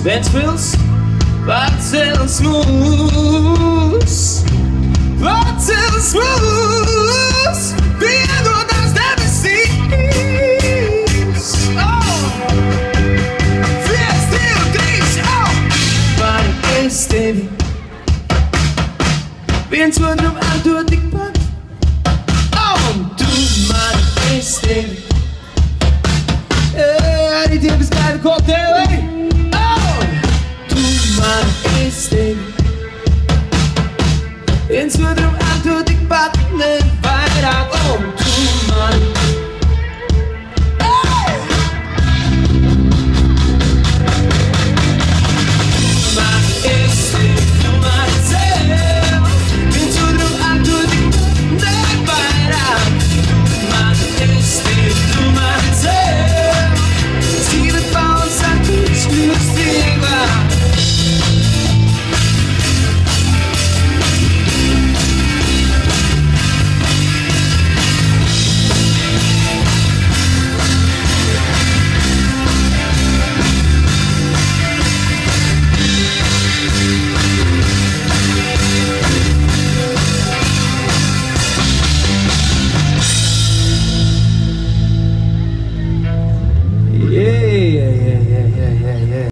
Ventspils, Brazil smooth, Brazil smooth, viendo desde mis seas. Oh, still days, oh, meine Baby, bin zu einem eindeutig Band. Oh, und du, meine Baby, die Tee ist keine Cocktail, ey. Into the